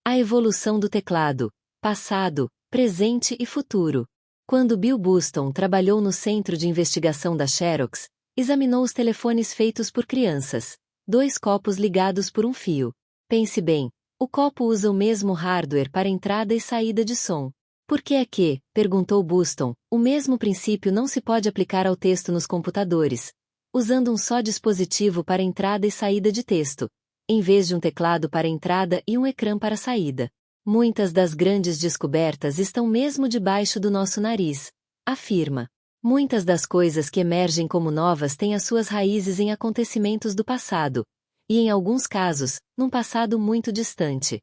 A evolução do teclado, passado, presente e futuro. Quando Bill Buston trabalhou no Centro de Investigação da Xerox, examinou os telefones feitos por crianças. 2 copos ligados por um fio. Pense bem, o copo usa o mesmo hardware para entrada e saída de som. Por que é que, perguntou Buston, o mesmo princípio não se pode aplicar ao texto nos computadores, usando um só dispositivo para entrada e saída de texto, em vez de um teclado para entrada e um ecrã para saída? Muitas das grandes descobertas estão mesmo debaixo do nosso nariz, afirma. Muitas das coisas que emergem como novas têm as suas raízes em acontecimentos do passado, e em alguns casos, num passado muito distante.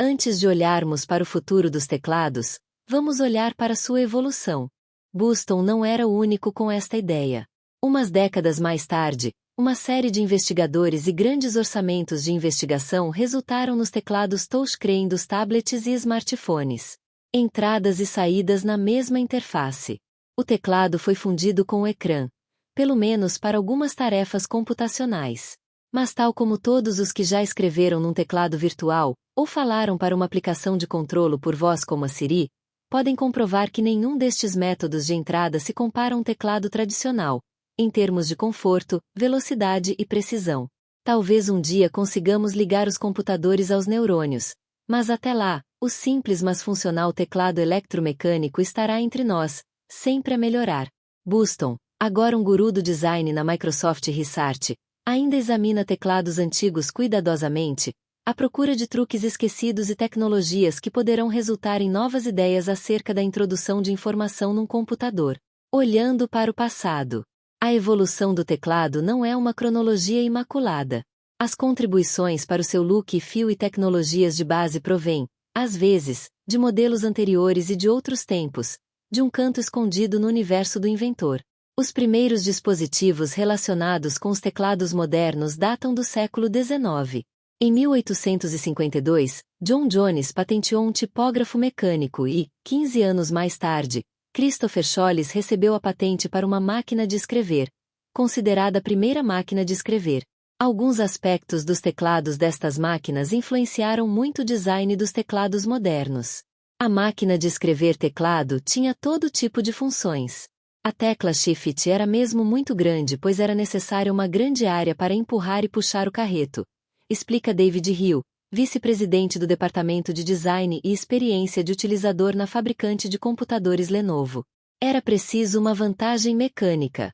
Antes de olharmos para o futuro dos teclados, vamos olhar para sua evolução. Buston não era o único com esta ideia. Umas décadas mais tarde, uma série de investigadores e grandes orçamentos de investigação resultaram nos teclados touchscreen dos tablets e smartphones. Entradas e saídas na mesma interface. O teclado foi fundido com o ecrã, pelo menos para algumas tarefas computacionais. Mas tal como todos os que já escreveram num teclado virtual, ou falaram para uma aplicação de controlo por voz como a Siri, podem comprovar que nenhum destes métodos de entrada se compara a um teclado tradicional, em termos de conforto, velocidade e precisão. Talvez um dia consigamos ligar os computadores aos neurônios, mas até lá, o simples mas funcional teclado eletromecânico estará entre nós, sempre a melhorar. Buston, agora um guru do design na Microsoft Research, ainda examina teclados antigos cuidadosamente, à procura de truques esquecidos e tecnologias que poderão resultar em novas ideias acerca da introdução de informação num computador. Olhando para o passado. A evolução do teclado não é uma cronologia imaculada. As contribuições para o seu look e fio e tecnologias de base provêm, às vezes, de modelos anteriores e de outros tempos, de um canto escondido no universo do inventor. Os primeiros dispositivos relacionados com os teclados modernos datam do século XIX. Em 1852, John Jones patenteou um tipógrafo mecânico e, 15 anos mais tarde, Christopher Scholz recebeu a patente para uma máquina de escrever, considerada a primeira máquina de escrever. Alguns aspectos dos teclados destas máquinas influenciaram muito o design dos teclados modernos. A máquina de escrever teclado tinha todo tipo de funções. A tecla Shift era mesmo muito grande pois era necessária uma grande área para empurrar e puxar o carreto, explica David Hill, vice-presidente do Departamento de Design e Experiência de Utilizador na fabricante de computadores Lenovo. Era preciso uma vantagem mecânica.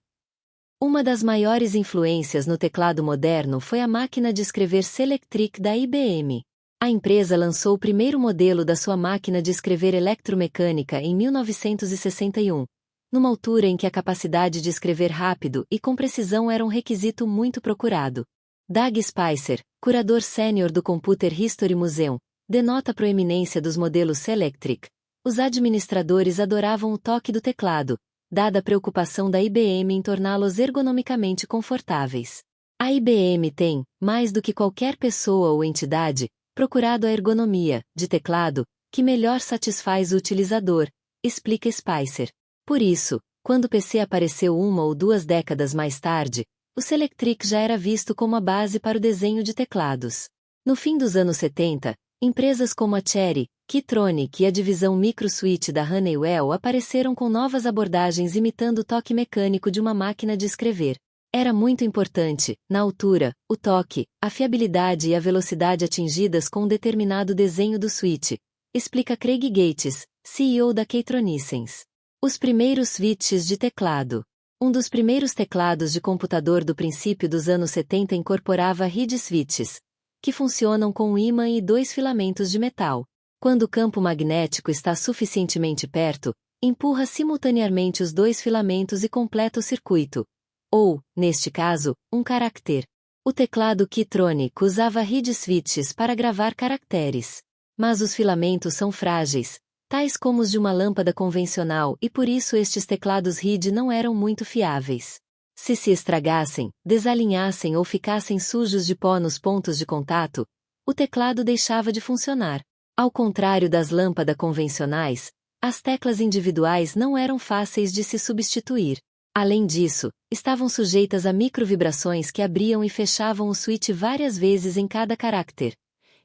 Uma das maiores influências no teclado moderno foi a máquina de escrever Selectric da IBM. A empresa lançou o primeiro modelo da sua máquina de escrever eletromecânica em 1961, numa altura em que a capacidade de escrever rápido e com precisão era um requisito muito procurado. Doug Spicer, curador sênior do Computer History Museum, denota a proeminência dos modelos Selectric. Os administradores adoravam o toque do teclado, dada a preocupação da IBM em torná-los ergonomicamente confortáveis. A IBM tem, mais do que qualquer pessoa ou entidade, procurado a ergonomia, de teclado, que melhor satisfaz o utilizador, explica Spicer. Por isso, quando o PC apareceu 1 ou 2 décadas mais tarde, o Selectric já era visto como a base para o desenho de teclados. No fim dos anos 70, empresas como a Cherry, Keytronic e a divisão MicroSwitch da Honeywell apareceram com novas abordagens imitando o toque mecânico de uma máquina de escrever. Era muito importante, na altura, o toque, a fiabilidade e a velocidade atingidas com um determinado desenho do switch, explica Craig Gates, CEO da Keytronics. Os primeiros switches de teclado. Um dos primeiros teclados de computador do princípio dos anos 70 incorporava reed switches, que funcionam com um ímã e 2 filamentos de metal. Quando o campo magnético está suficientemente perto, empurra simultaneamente os 2 filamentos e completa o circuito. Ou, neste caso, um caractere. O teclado Keytronic usava reed switches para gravar caracteres. Mas os filamentos são frágeis, tais como os de uma lâmpada convencional e por isso estes teclados reed não eram muito fiáveis. Se estragassem, desalinhassem ou ficassem sujos de pó nos pontos de contato, o teclado deixava de funcionar. Ao contrário das lâmpadas convencionais, as teclas individuais não eram fáceis de se substituir. Além disso, estavam sujeitas a microvibrações que abriam e fechavam o switch várias vezes em cada caractere.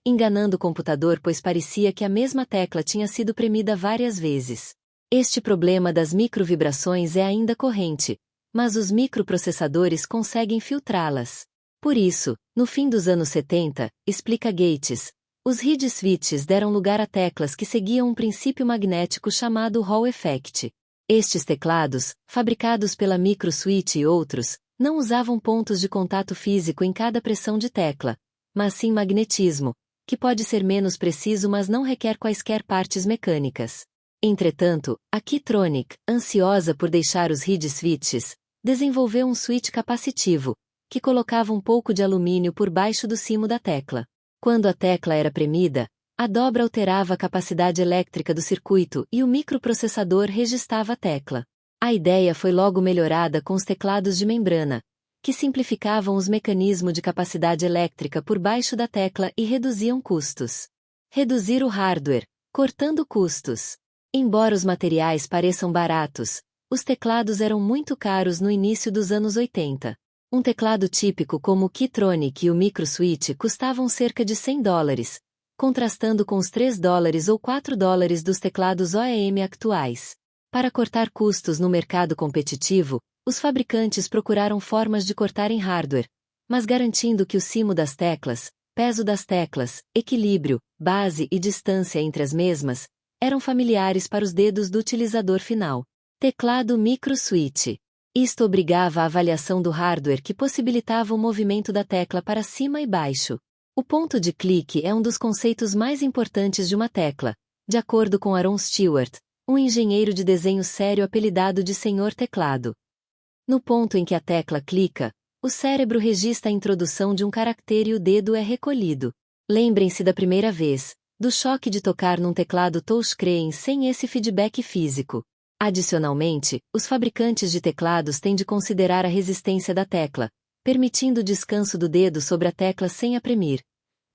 enganando o computador pois parecia que a mesma tecla tinha sido premida várias vezes. Este problema das microvibrações é ainda corrente, mas os microprocessadores conseguem filtrá-las. Por isso, no fim dos anos 70, explica Gates, os reed switches deram lugar a teclas que seguiam um princípio magnético chamado Hall Effect. Estes teclados, fabricados pela Microswitch e outros, não usavam pontos de contato físico em cada pressão de tecla, mas sim magnetismo, que pode ser menos preciso mas não requer quaisquer partes mecânicas. Entretanto, a Keytronic, ansiosa por deixar os reed switches, desenvolveu um switch capacitivo, que colocava um pouco de alumínio por baixo do cimo da tecla. Quando a tecla era premida, a dobra alterava a capacidade elétrica do circuito e o microprocessador registrava a tecla. A ideia foi logo melhorada com os teclados de membrana, que simplificavam os mecanismos de capacidade elétrica por baixo da tecla e reduziam custos. Reduzir o hardware, cortando custos. Embora os materiais pareçam baratos, os teclados eram muito caros no início dos anos 80. Um teclado típico como o Keytronic e o Microswitch custavam cerca de $100, contrastando com os $3 ou $4 dos teclados OEM atuais. Para cortar custos no mercado competitivo, os fabricantes procuraram formas de cortar em hardware, mas garantindo que o cimo das teclas, peso das teclas, equilíbrio, base e distância entre as mesmas, eram familiares para os dedos do utilizador final. Teclado Microswitch. Isto obrigava a avaliação do hardware que possibilitava o movimento da tecla para cima e baixo. O ponto de clique é um dos conceitos mais importantes de uma tecla, de acordo com Aaron Stewart, um engenheiro de desenho sério apelidado de Senhor Teclado. No ponto em que a tecla clica, o cérebro registra a introdução de um caractere e o dedo é recolhido. Lembrem-se da primeira vez, do choque de tocar num teclado touchscreen sem esse feedback físico. Adicionalmente, os fabricantes de teclados têm de considerar a resistência da tecla, permitindo o descanso do dedo sobre a tecla sem a premir.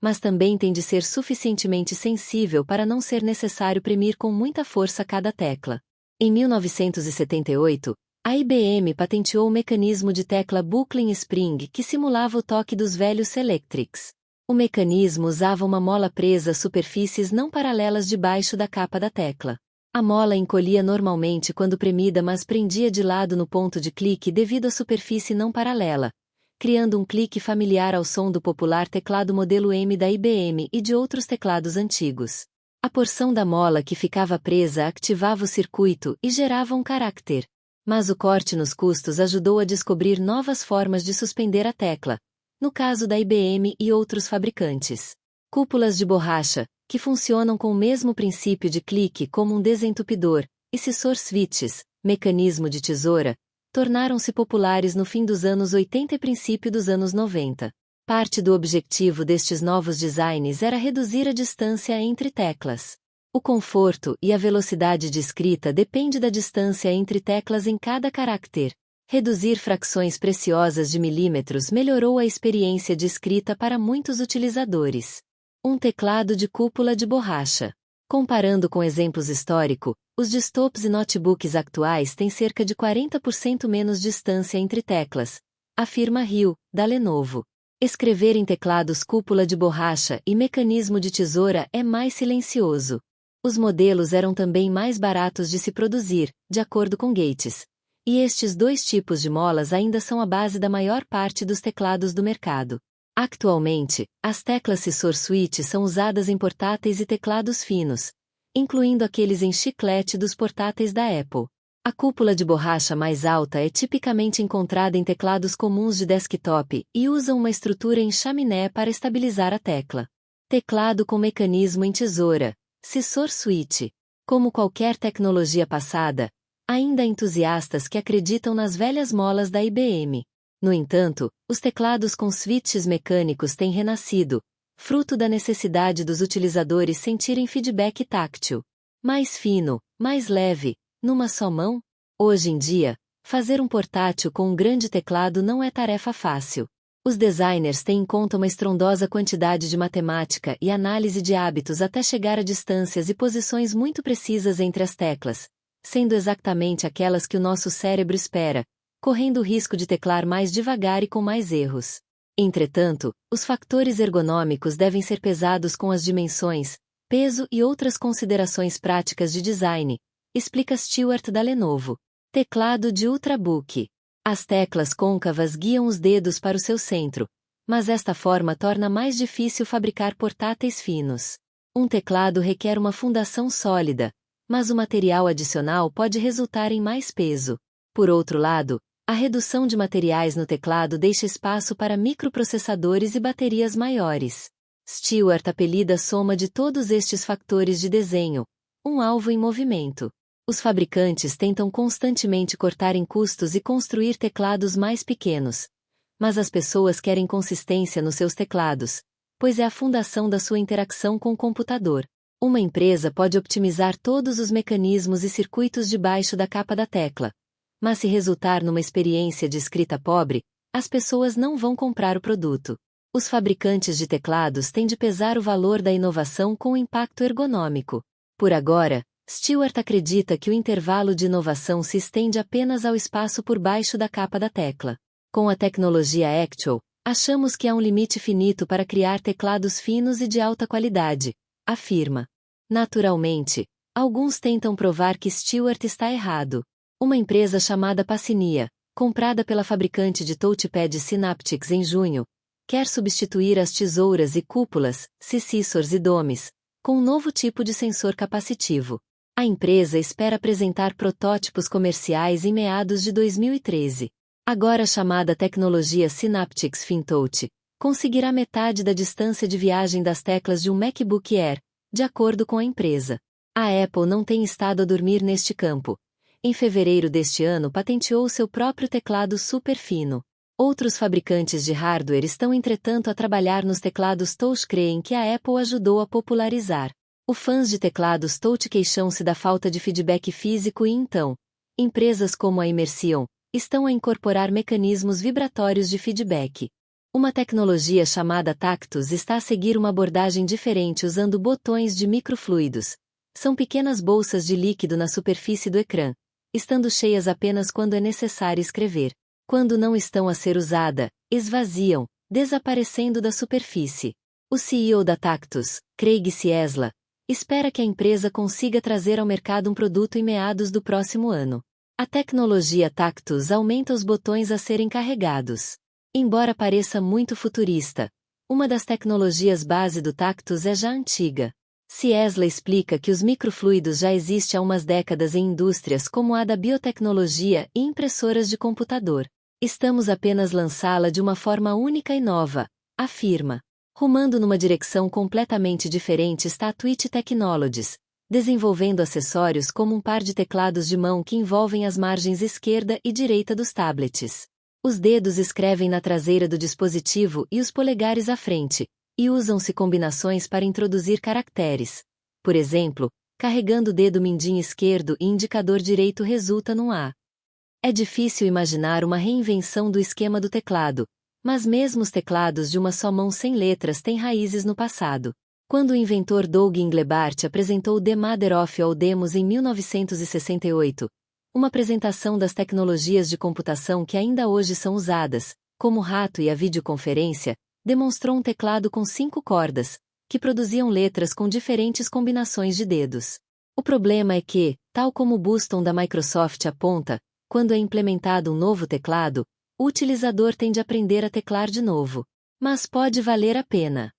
Mas também tem de ser suficientemente sensível para não ser necessário premir com muita força cada tecla. Em 1978, a IBM patenteou o mecanismo de tecla buckling spring que simulava o toque dos velhos Selectrics. O mecanismo usava uma mola presa a superfícies não paralelas debaixo da capa da tecla. A mola encolhia normalmente quando premida mas prendia de lado no ponto de clique devido à superfície não paralela, criando um clique familiar ao som do popular teclado modelo M da IBM e de outros teclados antigos. A porção da mola que ficava presa ativava o circuito e gerava um caráter. Mas o corte nos custos ajudou a descobrir novas formas de suspender a tecla, no caso da IBM e outros fabricantes. Cúpulas de borracha, que funcionam com o mesmo princípio de clique como um desentupidor, e scissor switches, mecanismo de tesoura, tornaram-se populares no fim dos anos 80 e princípio dos anos 90. Parte do objetivo destes novos designs era reduzir a distância entre teclas. O conforto e a velocidade de escrita depende da distância entre teclas em cada caractere. Reduzir frações preciosas de milímetros melhorou a experiência de escrita para muitos utilizadores. Um teclado de cúpula de borracha. Comparando com exemplos históricos, os desktops e notebooks atuais têm cerca de 40% menos distância entre teclas, afirma Hill, da Lenovo. Escrever em teclados cúpula de borracha e mecanismo de tesoura é mais silencioso. Os modelos eram também mais baratos de se produzir, de acordo com Gates. E estes dois tipos de molas ainda são a base da maior parte dos teclados do mercado. Atualmente, as teclas scissor switch são usadas em portáteis e teclados finos, incluindo aqueles em chiclete dos portáteis da Apple. A cúpula de borracha mais alta é tipicamente encontrada em teclados comuns de desktop e usa uma estrutura em chaminé para estabilizar a tecla. Teclado com mecanismo em tesoura, scissor switch. Como qualquer tecnologia passada, ainda há entusiastas que acreditam nas velhas molas da IBM. No entanto, os teclados com switches mecânicos têm renascido, fruto da necessidade dos utilizadores sentirem feedback táctil. Mais fino, mais leve, numa só mão? Hoje em dia, fazer um portátil com um grande teclado não é tarefa fácil. Os designers têm em conta uma estrondosa quantidade de matemática e análise de hábitos até chegar a distâncias e posições muito precisas entre as teclas, sendo exatamente aquelas que o nosso cérebro espera, correndo o risco de teclar mais devagar e com mais erros. Entretanto, os fatores ergonômicos devem ser pesados com as dimensões, peso e outras considerações práticas de design, explica Stewart da Lenovo. Teclado de Ultrabook. As teclas côncavas guiam os dedos para o seu centro, mas esta forma torna mais difícil fabricar portáteis finos. Um teclado requer uma fundação sólida, mas o material adicional pode resultar em mais peso. Por outro lado, a redução de materiais no teclado deixa espaço para microprocessadores e baterias maiores. Stewart apelida a soma de todos estes fatores de desenho, um alvo em movimento. Os fabricantes tentam constantemente cortar em custos e construir teclados mais pequenos. Mas as pessoas querem consistência nos seus teclados, pois é a fundação da sua interação com o computador. Uma empresa pode optimizar todos os mecanismos e circuitos debaixo da capa da tecla. Mas se resultar numa experiência de escrita pobre, as pessoas não vão comprar o produto. Os fabricantes de teclados têm de pesar o valor da inovação com o impacto ergonômico. Por agora, Stewart acredita que o intervalo de inovação se estende apenas ao espaço por baixo da capa da tecla. Com a tecnologia Actual, achamos que há um limite finito para criar teclados finos e de alta qualidade, afirma. Naturalmente, alguns tentam provar que Stewart está errado. Uma empresa chamada Paciniya, comprada pela fabricante de touchpad Synaptics em junho, quer substituir as tesouras e cúpulas, scissors e domes, com um novo tipo de sensor capacitivo. A empresa espera apresentar protótipos comerciais em meados de 2013. Agora chamada tecnologia Synaptics FinTouch, conseguirá metade da distância de viagem das teclas de um MacBook Air, de acordo com a empresa. A Apple não tem estado a dormir neste campo. Em fevereiro deste ano patenteou seu próprio teclado super fino. Outros fabricantes de hardware estão entretanto a trabalhar nos teclados touchscreen que a Apple ajudou a popularizar. Os fãs de teclados touch queixam-se da falta de feedback físico e então, empresas como a Immersion estão a incorporar mecanismos vibratórios de feedback. Uma tecnologia chamada Tactus está a seguir uma abordagem diferente usando botões de microfluidos. São pequenas bolsas de líquido na superfície do ecrã, estando cheias apenas quando é necessário escrever. Quando não estão a ser usada, esvaziam, desaparecendo da superfície. O CEO da Tactus, Craig Ciesla, espera que a empresa consiga trazer ao mercado um produto em meados do próximo ano. A tecnologia Tactus aumenta os botões a serem carregados. Embora pareça muito futurista, uma das tecnologias base do Tactus é já antiga. Ciesla explica que os microfluidos já existem há umas décadas em indústrias como a da biotecnologia e impressoras de computador. Estamos apenas lançá-la de uma forma única e nova, afirma. Rumando numa direção completamente diferente está a Twitch Technologies, desenvolvendo acessórios como um par de teclados de mão que envolvem as margens esquerda e direita dos tablets. Os dedos escrevem na traseira do dispositivo e os polegares à frente, e usam-se combinações para introduzir caracteres. Por exemplo, carregando o dedo mindinho esquerdo e indicador direito resulta num A. É difícil imaginar uma reinvenção do esquema do teclado, mas mesmo os teclados de uma só mão sem letras têm raízes no passado. Quando o inventor Doug Engelbart apresentou The Mother of All Demos em 1968, uma apresentação das tecnologias de computação que ainda hoje são usadas, como o rato e a videoconferência, demonstrou um teclado com 5 cordas, que produziam letras com diferentes combinações de dedos. O problema é que, tal como o Buston da Microsoft aponta, quando é implementado um novo teclado, o utilizador tem de aprender a teclar de novo. Mas pode valer a pena.